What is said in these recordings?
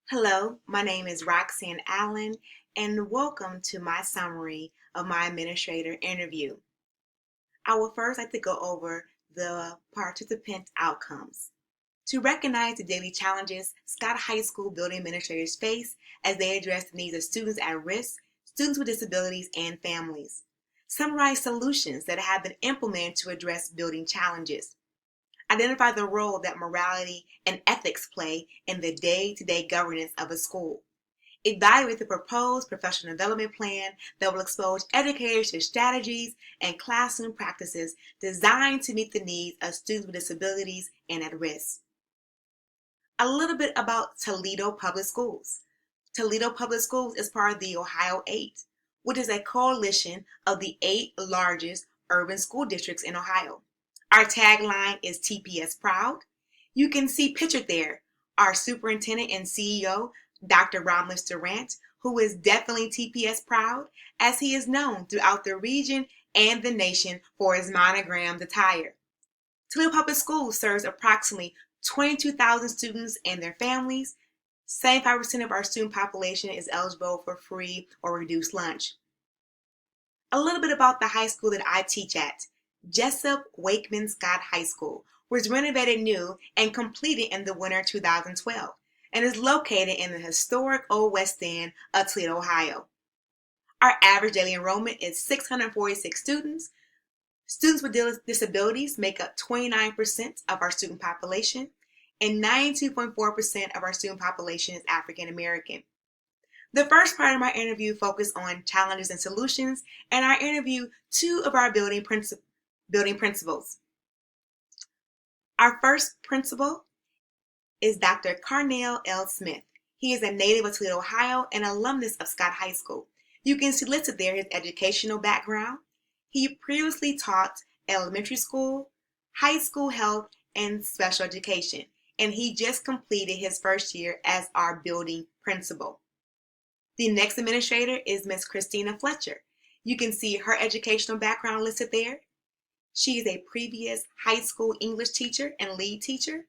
Hello, my name is Roxanne Allen, and welcome to my summary of my administrator interview. I will first like to go over the participant outcomes. To recognize the daily challenges Scott High School building administrators face as they address the needs of students at risk, students with disabilities, and families. Summarize solutions that have been implemented to address building challenges. Identify the role that morality and ethics play in the day-to-day governance of a school. Evaluate the proposed professional development plan that will expose educators to strategies and classroom practices designed to meet the needs of students with disabilities and at risk. A little bit about Toledo Public Schools. Toledo Public Schools is part of the Ohio 8, which is a coalition of the 8 largest urban school districts in Ohio. Our tagline is TPS Proud. You can see pictured there our superintendent and CEO, Dr. Romulus Durant, who is definitely TPS proud, as he is known throughout the region and the nation for his monogrammed attire. Toledo Public Schools serves approximately 22,000 students and their families. 75% of our student population is eligible for free or reduced lunch. A little bit about the high school that I teach at. Jessup Wakeman Scott High School was renovated new and completed in the winter 2012 and is located in the historic Old West End of Toledo, Ohio. Our average daily enrollment is 646 students. Students with disabilities make up 29% of our student population, and 92.4% of our student population is African American. The first part of my interview focused on challenges and solutions, and I interviewed two of our building principals. Our first principal is Dr. Carnell L. Smith. He is a native of Toledo, Ohio, and alumnus of Scott High School. You can see listed there his educational background. He previously taught elementary school, high school health, and special education, and he just completed his first year as our building principal. The next administrator is Ms. Christina Fletcher. You can see her educational background listed there. She is a previous high school English teacher and lead teacher,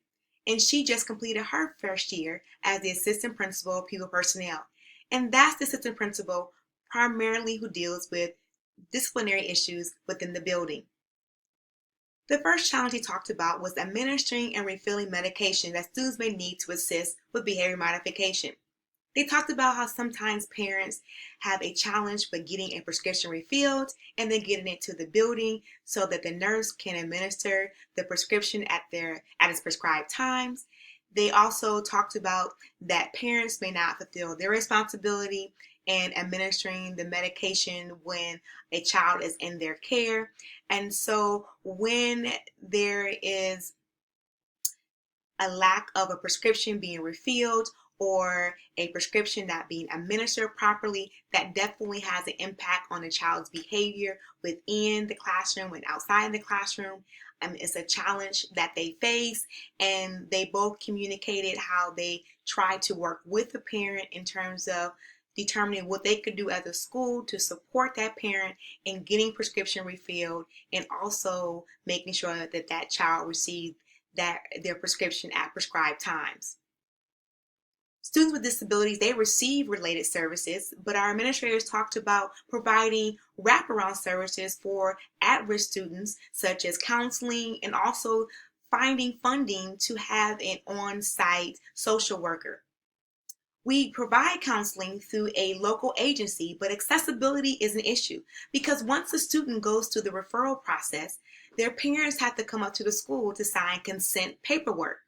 and she just completed her first year as the assistant principal of people personnel. And that's the assistant principal primarily who deals with disciplinary issues within the building. The first challenge he talked about was administering and refilling medication that students may need to assist with behavior modification. They talked about how sometimes parents have a challenge with getting a prescription refilled and then getting it to the building so that the nurse can administer the prescription at its prescribed times. They also talked about that parents may not fulfill their responsibility in administering the medication when a child is in their care. And so when there is a lack of a prescription being refilled or a prescription not being administered properly, that definitely has an impact on a child's behavior within the classroom and outside the classroom. It's a challenge that they face, and they both communicated how they try to work with the parent in terms of determining what they could do as a school to support that parent in getting prescription refilled and also making sure that that child receives their prescription at prescribed times. Students with disabilities, they receive related services, but our administrators talked about providing wraparound services for at-risk students, such as counseling and also finding funding to have an on-site social worker. We provide counseling through a local agency, but accessibility is an issue because once a student goes through the referral process, their parents have to come up to the school to sign consent paperwork.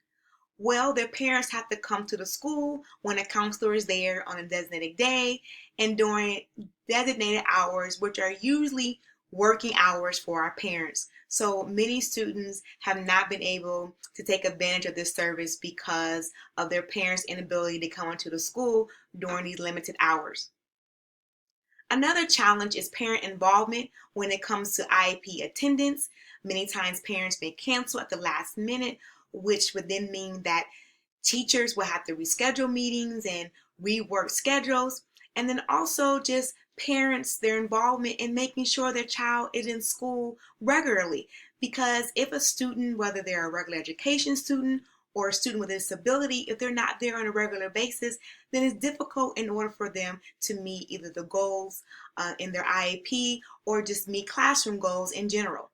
Well, their parents have to come to the school when a counselor is there on a designated day and during designated hours, which are usually working hours for our parents. So many students have not been able to take advantage of this service because of their parents' inability to come into the school during these limited hours. Another challenge is parent involvement when it comes to IEP attendance. Many times parents may cancel at the last minute, which would then mean that teachers will have to reschedule meetings and rework schedules. And then also just parents, their involvement in making sure their child is in school regularly. Because if a student, whether they're a regular education student or a student with a disability, if they're not there on a regular basis, then it's difficult in order for them to meet either the goals in their IEP or just meet classroom goals in general.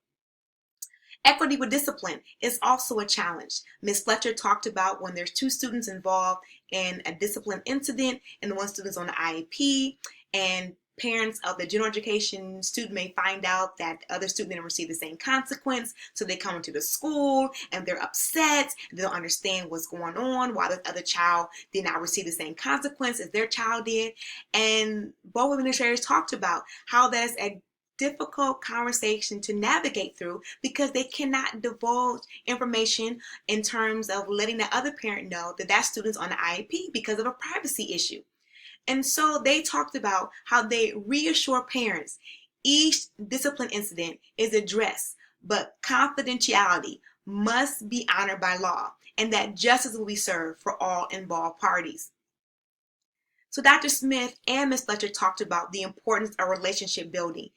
Equity with discipline is also a challenge. Ms. Fletcher talked about when there's two students involved in a discipline incident and one student's on the IEP, and parents of the general education student may find out that the other student didn't receive the same consequence, so they come into the school and they're upset. They don't understand what's going on, why the other child did not receive the same consequence as their child did. And both administrators talked about how that is a difficult conversation to navigate through because they cannot divulge information in terms of letting the other parent know that that student's on the IEP because of a privacy issue. And so they talked about how they reassure parents each discipline incident is addressed, but confidentiality must be honored by law, and that justice will be served for all involved parties. So Dr. Smith and Ms. Fletcher talked about the importance of relationship building.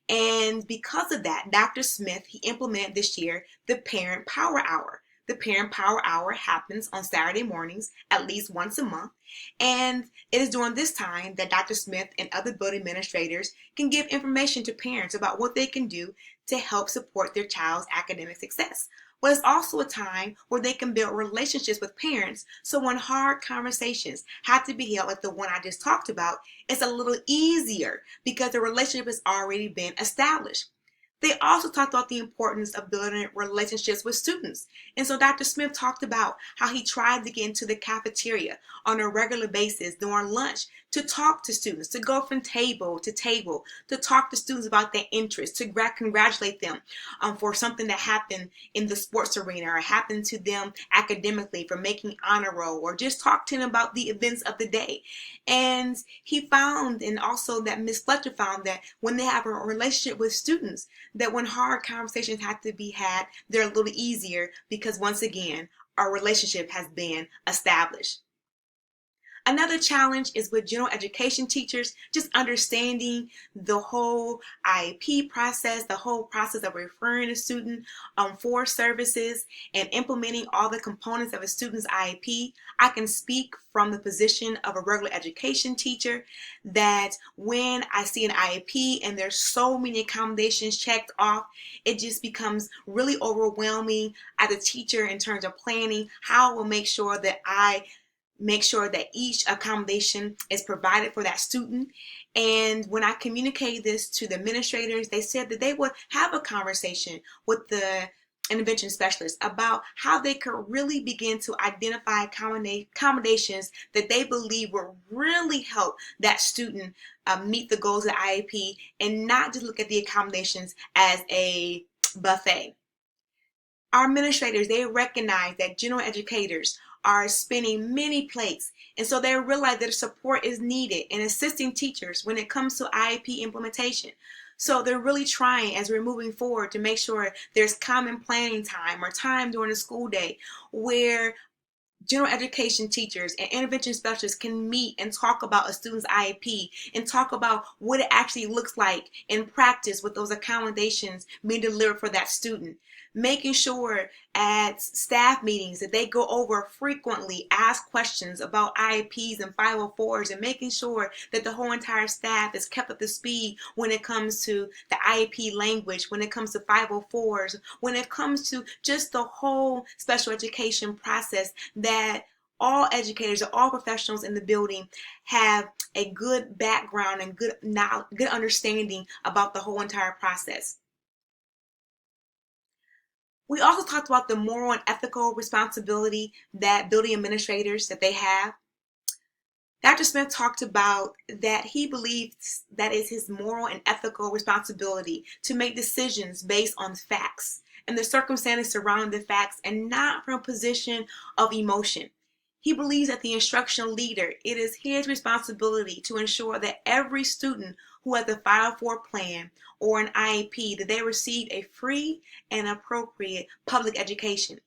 And because of that, Dr. Smith, he implemented this year the Parent Power Hour. The Parent Power Hour happens on Saturday mornings at least once a month. And it is during this time that Dr. Smith and other building administrators can give information to parents about what they can do to help support their child's academic success. But it's also a time where they can build relationships with parents, so when hard conversations have to be held like the one I just talked about, it's a little easier because the relationship has already been established. They also talked about the importance of building relationships with students. And so Dr. Smith talked about how he tried to get into the cafeteria on a regular basis during lunch to talk to students, to go from table to table, to talk to students about their interests, to congratulate them for something that happened in the sports arena or happened to them academically for making honor roll, or just talk to them about the events of the day. And he found, and also that Ms. Fletcher found, that when they have a relationship with students, that when hard conversations have to be had, they're a little easier because once again, our relationship has been established. Another challenge is with general education teachers, just understanding the whole IEP process, the whole process of referring a student for services and implementing all the components of a student's IEP. I can speak from the position of a regular education teacher that when I see an IEP and there's so many accommodations checked off, it just becomes really overwhelming as a teacher in terms of planning how I will make sure that each accommodation is provided for that student. And when I communicated this to the administrators, they said that they would have a conversation with the intervention specialists about how they could really begin to identify accommodations that they believe will really help that student meet the goals of the IEP, and not just look at the accommodations as a buffet. Our administrators, they recognize that general educators are spinning many plates, and so they realize that support is needed in assisting teachers when it comes to IEP implementation. So they're really trying, as we're moving forward, to make sure there's common planning time or time during the school day where general education teachers and intervention specialists can meet and talk about a student's IEP and talk about what it actually looks like in practice with those accommodations being delivered for that student. Making sure at staff meetings that they go over frequently, ask questions about IEPs and 504s, and making sure that the whole entire staff is kept up to speed when it comes to the IEP language, when it comes to 504s, when it comes to just the whole special education process, that all educators or all professionals in the building have a good background and good understanding about the whole entire process. We also talked about the moral and ethical responsibility that building administrators that they have. Dr. Smith talked about that he believes that is his moral and ethical responsibility to make decisions based on facts and the circumstances surrounding the facts, and not from a position of emotion. He believes that the instructional leader, it is his responsibility to ensure that every student who has a 504 plan or an IEP, that they receive a free and appropriate public education.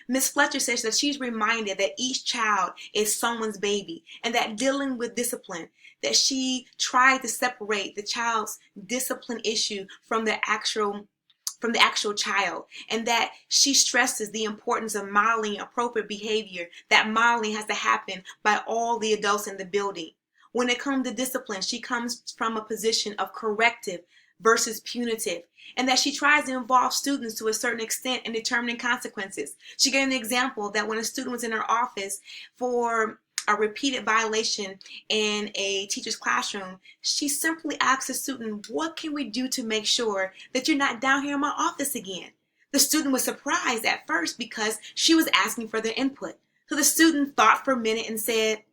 Ms. Fletcher says that she's reminded that each child is someone's baby, and that dealing with discipline, that she tried to separate the child's discipline issue from the actual from the actual child, and that she stresses the importance of modeling appropriate behavior, that modeling has to happen by all the adults in the building. When it comes to discipline, she comes from a position of corrective versus punitive, and that she tries to involve students to a certain extent in determining consequences. She gave an example that when a student was in her office for a repeated violation in a teacher's classroom, she simply asked the student, "What can we do to make sure that you're not down here in my office again?" The student was surprised at first because she was asking for their input. So the student thought for a minute and said,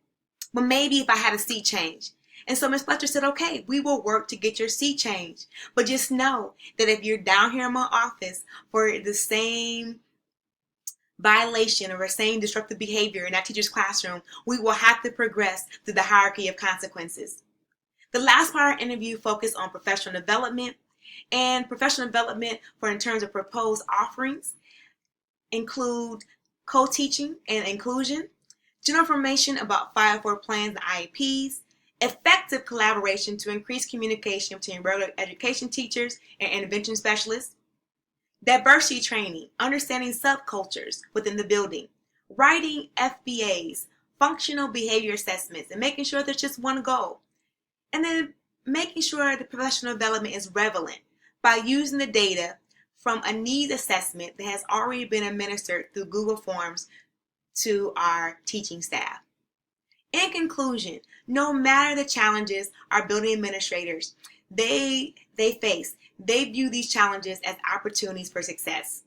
"Well, maybe if I had a seat change." And so Ms. Fletcher said, "Okay, we will work to get your seat changed. But just know that if you're down here in my office for the same violation or same disruptive behavior in that teacher's classroom, we will have to progress through the hierarchy of consequences." The last part of our interview focused on professional development, and professional development for in terms of proposed offerings include co-teaching and inclusion, general information about 504 plans and IEPs, effective collaboration to increase communication between regular education teachers and intervention specialists, diversity training, understanding subcultures within the building, writing FBAs, functional behavior assessments, and making sure there's just one goal. And then making sure the professional development is relevant by using the data from a needs assessment that has already been administered through Google Forms to our teaching staff. In conclusion, no matter the challenges our building administrators they face, they view these challenges as opportunities for success.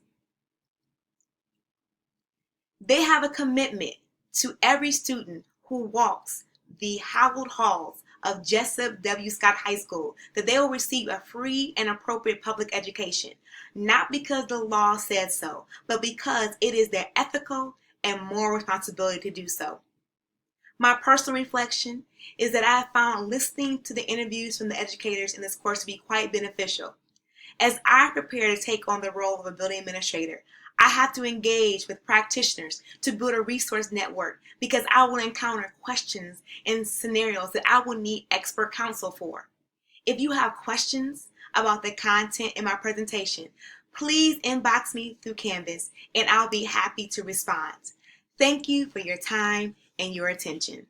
They have a commitment to every student who walks the hallowed halls of Jessup W. Scott High School that they will receive a free and appropriate public education, not because the law said so, but because it is their ethical and moral responsibility to do so. My personal reflection is that I have found listening to the interviews from the educators in this course to be quite beneficial. As I prepare to take on the role of a building administrator, I have to engage with practitioners to build a resource network because I will encounter questions and scenarios that I will need expert counsel for. If you have questions about the content in my presentation, please inbox me through Canvas and I'll be happy to respond. Thank you for your time and your attention.